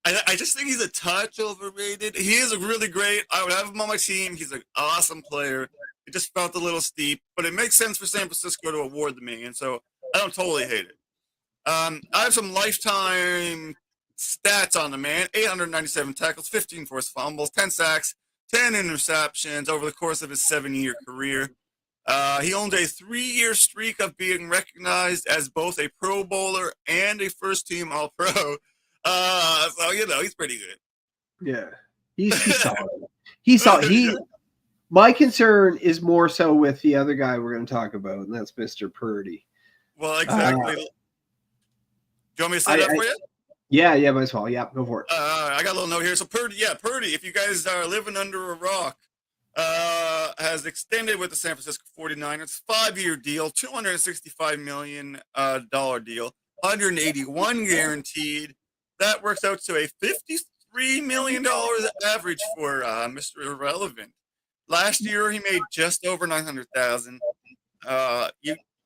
I just think he's a touch overrated. He is really great. I would have him on my team. He's an awesome player. It just felt a little steep, but it makes sense for San Francisco to award to me, and so I don't totally hate it. I have some lifetime stats on the man. 897 tackles, 15 forced fumbles, 10 sacks, 10 interceptions over the course of his 7-year career. He owns a 3-year streak of being recognized as both a Pro Bowler and a first-team All-Pro. So, he's pretty good. Yeah. He's solid. He's solid. My concern is more so with the other guy we're going to talk about, and that's Mr. Purdy. Well, exactly. Do you want me to say that for you? Yeah, might as well. Yeah, go for it. I got a little note here. So Purdy, if you guys are living under a rock, has extended with the San Francisco 49ers, 5-year deal, $265 million deal, 181 guaranteed. That works out to a $53 million average for Mr. Irrelevant. Last year, he made just over $900,000.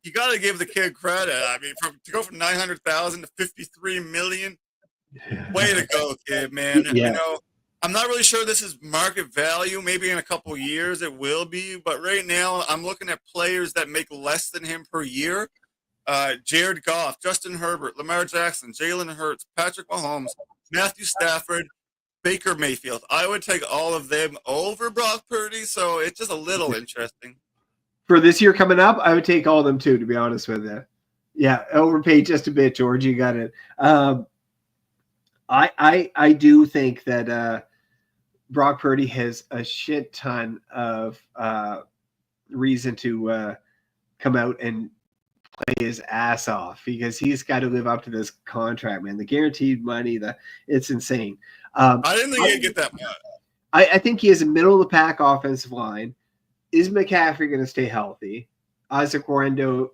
You got to give the kid credit. I mean, to go from $900,000 to $53 million, way to go, kid, man. Yeah. I'm not really sure this is market value. Maybe in a couple years it will be, but right now I'm looking at players that make less than him per year. Jared Goff, Justin Herbert, Lamar Jackson, Jalen Hurts, Patrick Mahomes, Matthew Stafford, Baker Mayfield. I would take all of them over Brock Purdy, so it's just a little interesting. For this year coming up, I would take all of them too, to be honest with you. Yeah, overpaid just a bit, George. You got it. I do think that Brock Purdy has a shit ton of reason to come out and play his ass off because he's got to live up to this contract, man. The guaranteed money, it's insane. I didn't think he'd get that much. I think he has a middle of the pack offensive line. Is McCaffrey going to stay healthy? Isaac Orlando,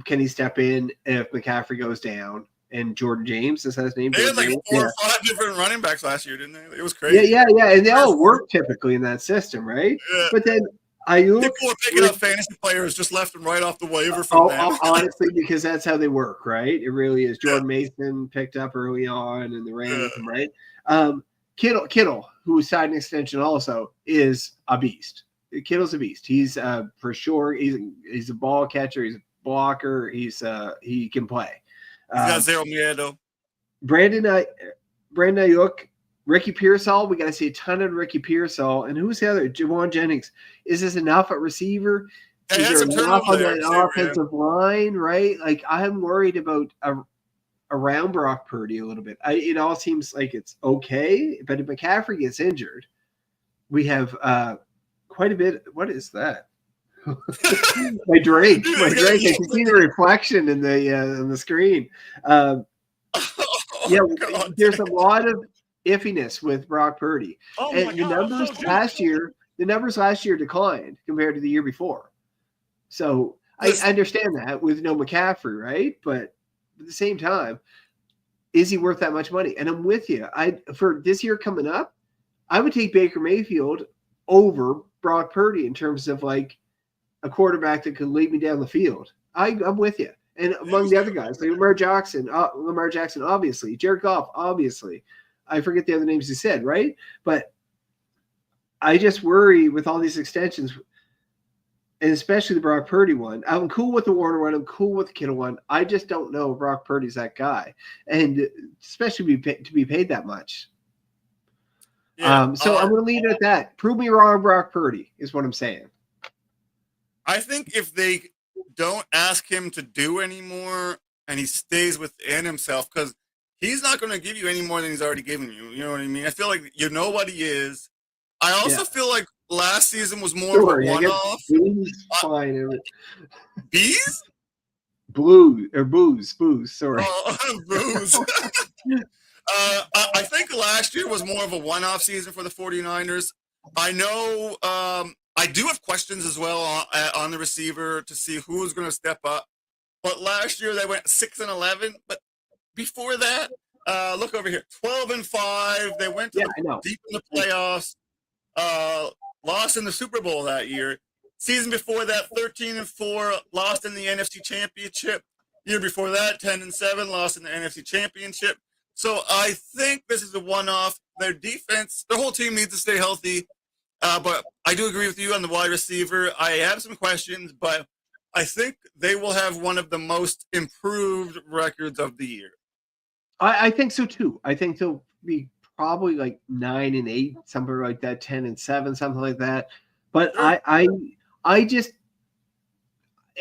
can he step in if McCaffrey goes down? And Jordan James, is that his name? They had like 4 or 5 different running backs last year, didn't they? It was crazy. Yeah. And they all work typically in that system, right? Yeah. But then people are picking up fantasy players just left and right off the waiver from them. Honestly, because that's how they work, right? It really is. Jordan Mason picked up early on, and the Rams, right? Kittle, who signed an extension also, is a beast. Kittle's a beast. He's for sure. He's a ball catcher. He's a blocker. He can play. He's got zero miedo. Brandon Ayuk, Ricky Pearsall. We got to see a ton of Ricky Pearsall. And who's the other? Javon Jennings. Is this enough at receiver? Is there enough on that offensive line, right? Like, I'm worried about around Brock Purdy a little bit. It all seems like it's okay. But if McCaffrey gets injured, we have quite a bit. What is that? my drink. I can see the reflection in the screen. There's a lot of iffiness with Brock Purdy, and the numbers last year declined compared to the year before. So I understand that with no McCaffrey, right? But at the same time, is he worth that much money? And I'm with you. For this year coming up, I would take Baker Mayfield over Brock Purdy in terms of like a quarterback that could lead me down the field. I'm with you. And among the other guys, like Lamar Jackson, obviously. Jared Goff, obviously. I forget the other names you said, right? But I just worry with all these extensions, and especially the Brock Purdy one. I'm cool with the Warner one. I'm cool with the Kittle one. I just don't know if Brock Purdy's that guy, and especially to be paid that much. Yeah, so I'm going to leave it at that. Prove me wrong, Brock Purdy, is what I'm saying. I think if they don't ask him to do anymore and he stays within himself, because he's not going to give you any more than he's already given you. You know what I mean? I feel like you know what he is. I also feel like last season was more of a one-off. Fine. Bees? Booze. Sorry. Booze. I think last year was more of a one-off season for the 49ers. I know I do have questions as well on the receiver to see who's going to step up. But last year they went 6-11. But before that, look over here, 12-5. They went deep in the playoffs. Lost in the Super Bowl that year. Season before that, 13-4, lost in the NFC Championship. Year before that, 10-7, lost in the NFC Championship. So I think this is a one-off. Their defense, their whole team needs to stay healthy. But I do agree with you on the wide receiver. I have some questions, but I think they will have one of the most improved records of the year. I think so too. I think they'll be probably like 9-8, something like that, 10-7, something like that. But I just,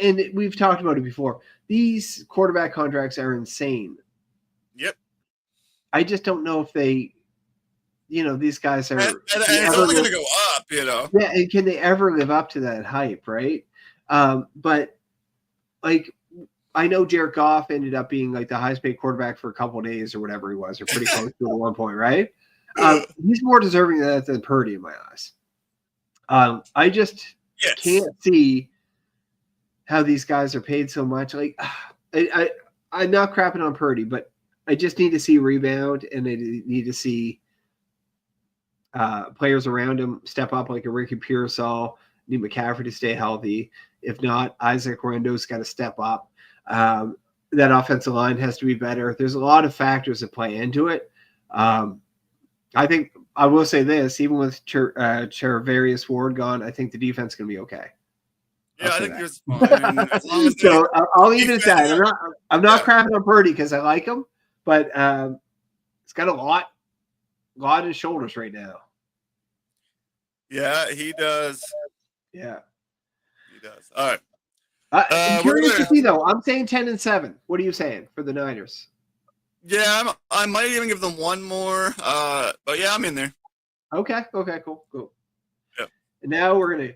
and we've talked about it before. These quarterback contracts are insane. Yep. I just don't know if they, these guys are. And it's only going to go up, Yeah, and can they ever live up to that hype, right? But like, I know Jared Goff ended up being like the highest paid quarterback for a couple of days or whatever he was, or pretty close to at one point, right? He's more deserving of that than Purdy in my eyes. I just can't see how these guys are paid so much. Like, I'm not crapping on Purdy, but I just need to see rebound, and I need to see players around him step up, like a Ricky Pearsall. Need McCaffrey to stay healthy. If not, Isaac Rendo's got to step up. That offensive line has to be better. There's a lot of factors that play into it. I think I will say this, even with Charvarius Ward gone, I think the defense is going to be okay. Yeah, I think there's fine. So I'll leave it at that. I'm not crapping on Purdy because I like him, but it's got a lot on his shoulders right now. Yeah, he does. Yeah. He does. All right. I'm curious to see, though. I'm saying 10-7. What are you saying for the Niners? Yeah, I might even give them one more. But yeah, I'm in there. Okay, cool. Yep. And now we're gonna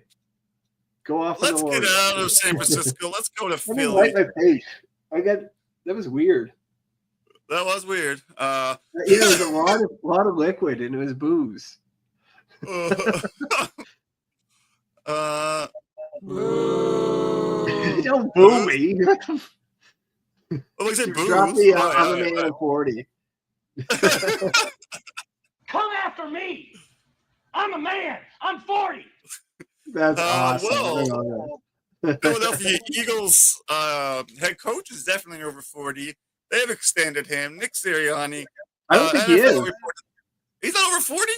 go off. Let's get out of San Francisco. Let's go to Philly. My face. That was weird. That was weird. Yeah, it was a lot of liquid, and it was booze. Don't boo me. Well, I said booze. Drop me I'm a man of 40. Come after me. I'm a man. I'm 40. That's awesome. Philadelphia Eagles head coach is definitely over 40. They've extended him. Nick Sirianni. I don't think he is. He's not over 40?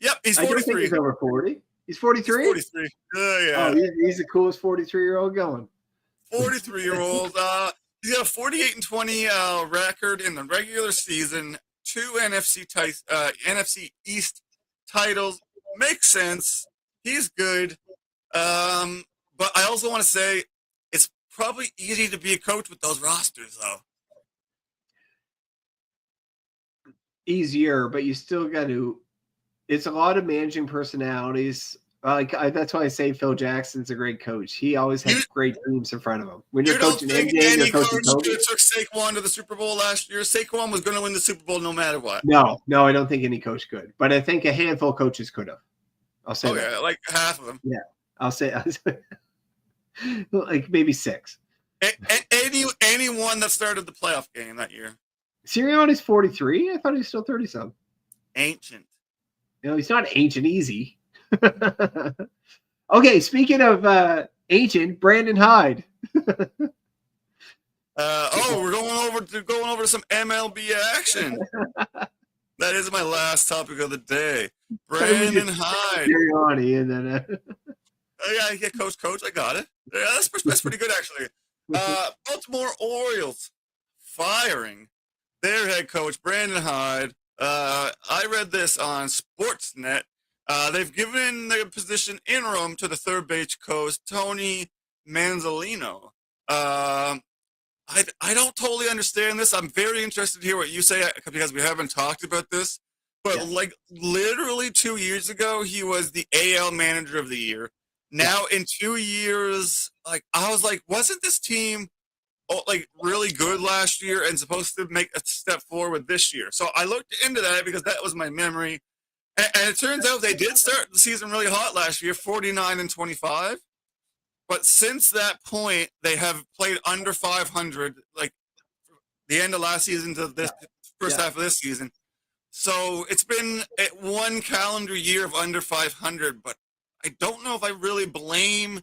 Yep, he's 43. I don't think he's over 40. He's 43? 43. Yeah. Oh, he's the coolest 43-year-old going. 43-year-old. He's got a 48-20 record in the regular season. 2 NFC East titles. Makes sense. He's good. But I also want to say it's probably easy to be a coach with those rosters, though. Easier, but you still got to. It's a lot of managing personalities. That's why I say Phil Jackson's a great coach. He always has great teams in front of him. When you're coaching any NBA, you're coach coaching could have took Saquon to the Super Bowl last year. Saquon was going to win the Super Bowl no matter what. No, I don't think any coach could. But I think a handful of coaches could have. I'll say that. Yeah, like half of them. Yeah, I'll say like maybe 6. Anyone that started the playoff game that year. Sirianni's 43. I thought he was still 30-something. Ancient. He's not ancient easy. Okay, speaking of ancient, Brandon Hyde. We're going over to some MLB action. That is my last topic of the day. Brandon Hyde. Sirianni, and then. Yeah, coach. I got it. Yeah, that's pretty good actually. Baltimore Orioles firing their head coach Brandon Hyde. I read this on Sportsnet. They've given the position interim to the third base coach Tony Manzolino. I don't totally understand this. I'm very interested to hear what you say because we haven't talked about this. But like literally 2 years ago, he was the AL Manager of the Year. Now in 2 years, I was like, wasn't this team really good last year and supposed to make a step forward this year? So I looked into that because that was my memory. And it turns out they did start the season really hot last year, 49-25. But since that point, they have played under 500, like the end of last season to this first half of this season. So it's been one calendar year of under 500, but I don't know if I really blame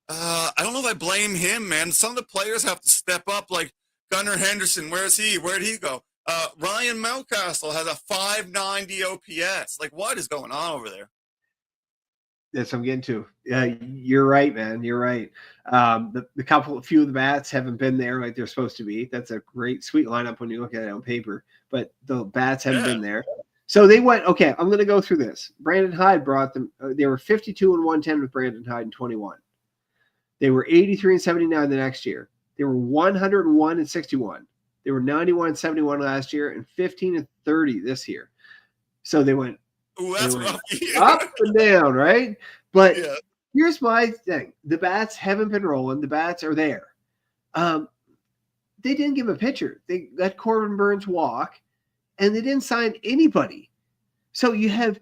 I don't know if I blame him, man. Some of the players have to step up, like Gunnar Henderson. Where is he? Where did he go? Ryan Mountcastle has a 590 OPS. Like, what is going on over there? That's what I'm getting to. Yeah, you're right, man. You're right. A few of the bats haven't been there like they're supposed to be. That's a great, sweet lineup when you look at it on paper. But the bats haven't been there. So they went. Okay, I'm going to go through this. Brandon Hyde brought them. They were 52 and 110 with Brandon Hyde in 21. They were 83 and 79 the next year. They were 101 and 61. They were 91 and 71 last year, and 15 and 30 this year. So they went. Ooh, that's rough. Up and down, right? But here's my thing. The bats haven't been rolling. The bats are there. They didn't give a pitcher. They let Corbin Burns walk, and they didn't sign anybody. So you have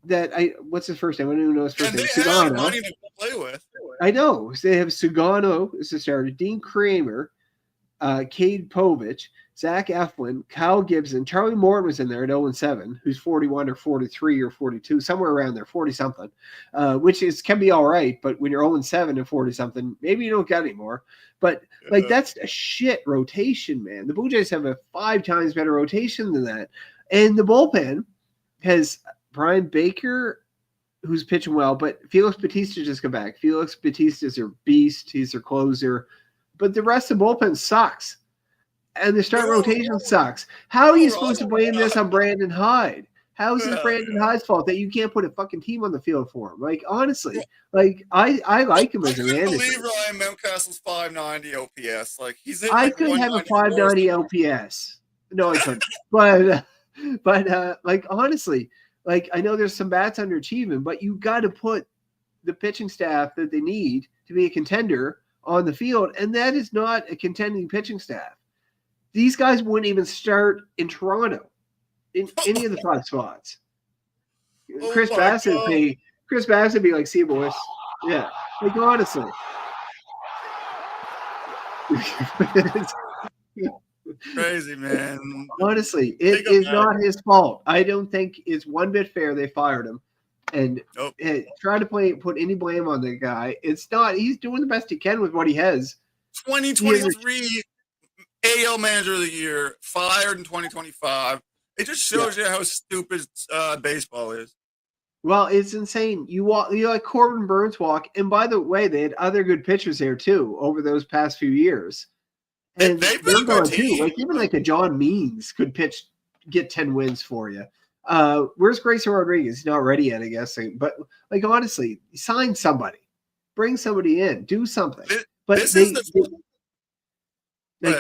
that. What's his first name? I don't even know his first name. They have money to play with. I know. So they have Sugano as the starter, Dean Kramer, Cade Povich, Zach Eflin, Kyle Gibson, Charlie Morton was in there at 0-7, who's 41 or 43 or 42, somewhere around there, 40-something, which can be all right. But when you're 0-7 and 40-something, maybe you don't get any more. But that's a shit rotation, man. The Blue Jays have a 5 times better rotation than that. And the bullpen has Brian Baker, who's pitching well, but Felix Bautista just got back. Felix Bautista's their beast. He's their closer. But the rest of the bullpen sucks. And the start rotation sucks. How are you supposed to blame this on Brandon Hyde? How is it Brandon Hyde's fault that you can't put a fucking team on the field for him? Like, honestly, like I like him as a manager. I couldn't believe Ryan Mountcastle's 590 OPS. Like, he's in I couldn't have a 590 OPS. No, I couldn't. but like, honestly, like, I know there's some bats underachieving, but you got to put the pitching staff that they need to be a contender on the field, and that is not a contending pitching staff. These guys wouldn't even start in Toronto in any of the 5 spots. Chris Bassett would be like, see you, boys. Yeah, like, honestly. Crazy, man. Honestly, it is not his fault. I don't think it's one bit fair they fired him. And try to put any blame on the guy. It's not. He's doing the best he can with what he has. 2023 AL Manager of the Year, fired in 2025. It just shows you how stupid baseball is. Well, it's insane. You let Corbin Burns walk, and by the way, they had other good pitchers there too over those past few years. And they're going too. Like, even like a John Means could get 10 wins for you. Where's Grayson Rodriguez? He's not ready yet, I guess. But like, honestly, sign somebody, bring somebody in, do something. Like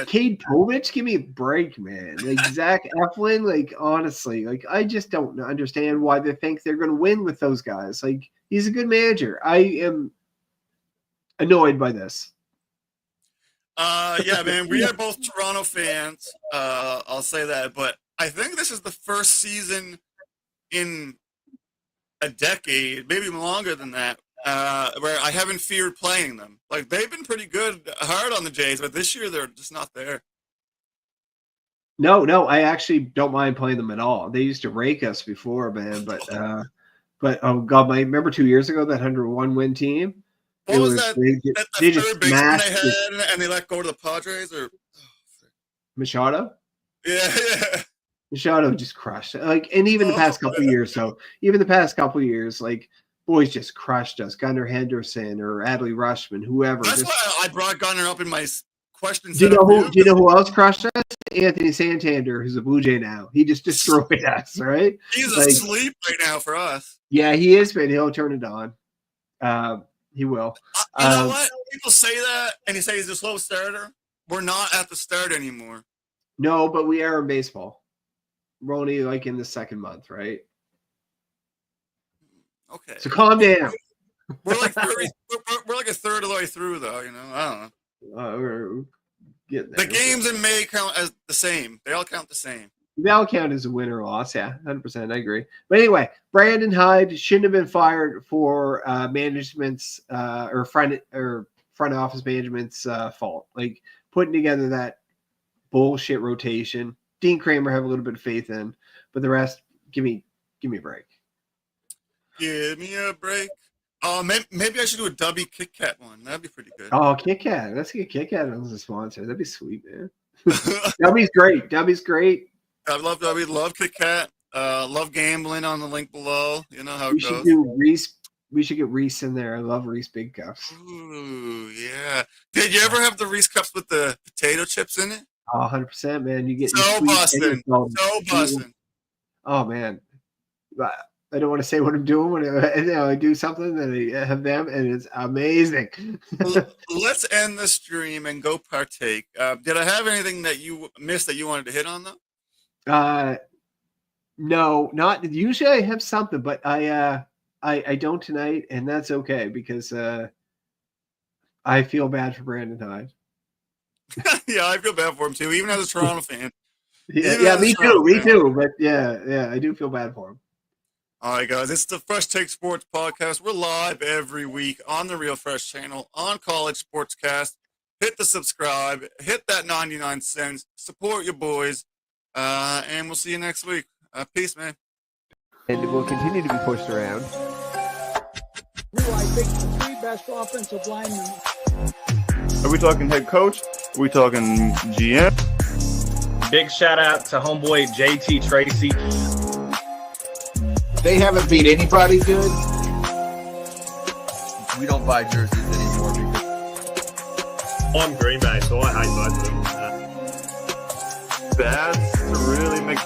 Cade Povich, give me a break, man. Like Zach Eflin, like, honestly, like, I just don't understand why they think they're going to win with those guys. Like, he's a good manager. I am annoyed by this. Yeah, man, we are both Toronto fans. I'll say that, but I think this is the first season in a decade, maybe longer than that, where I haven't feared playing them. Like, they've been pretty good, hard on the Jays, but this year they're just not there. No, I actually don't mind playing them at all. They used to rake us before, man. But oh god, remember 2 years ago that 101-win team? What was that? They just smashed they had, and they let go to the Padres, or Machado? Yeah. Machado just crushed it. Like, and even the past couple of years, like, boys just crushed us. Gunnar Henderson or Adley Rutschman, whoever. That's why I brought Gunnar up in my questions. Do you know who else crushed us? Anthony Santander, who's a Blue Jay now. He just destroyed us, right? He's asleep right now for us. Yeah, he is, but he'll turn it on. He will. You know what? People say that, and he says he's a slow starter. We're not at the start anymore. No, but we are in baseball. We're only like in the second month, right? Okay. So calm down. We're like a third of the way through, though. You know, I don't know. We're getting there. The games in May count as the same. They all count the same. They all count as a win or loss. Yeah, 100%. I agree. But anyway, Brandon Hyde shouldn't have been fired for management's or front office management's fault. Like, putting together that bullshit rotation. Dean Kramer have a little bit of faith in, but the rest, give me a break. Give me a break. Maybe I should do a Dubby Kit Kat one. That'd be pretty good. Oh, Kit Kat. Let's get Kit Kat as a sponsor. That'd be sweet, man. Dubby's great. I love Dubby. Love Kit Kat. Love gambling on the link below. You know how it goes. We should do We should get Reese in there. I love Reese Big Cups. Ooh, yeah. Did you ever have the Reese Cups with the potato chips in it? Oh, 100%, man. You get So busting. So busting. Oh, man. I don't want to say what I'm doing when I do something that I have them, and it's amazing. Let's end the stream and go partake. Did I have anything that you missed that you wanted to hit on, though? No, not usually. I have something, but I don't tonight, and that's okay because I feel bad for Brandon Hyde. Yeah, I feel bad for him too, even as a Toronto fan. Yeah, me too. But yeah, I do feel bad for him. All right, guys, it's the Fresh Take Sports Podcast. We're live every week on the Real Fresh channel on College Sportscast. Hit the subscribe, hit that 99 cents, support your boys, and we'll see you next week. Peace, man. And it will continue to be pushed around. Who I think the three best offensive linemen. Are we talking head coach? Are we talking GM? Big shout out to homeboy JT Tracy. They haven't beat anybody good. We don't buy jerseys anymore because I'm Green Bay, so I hate both of them. That's to really make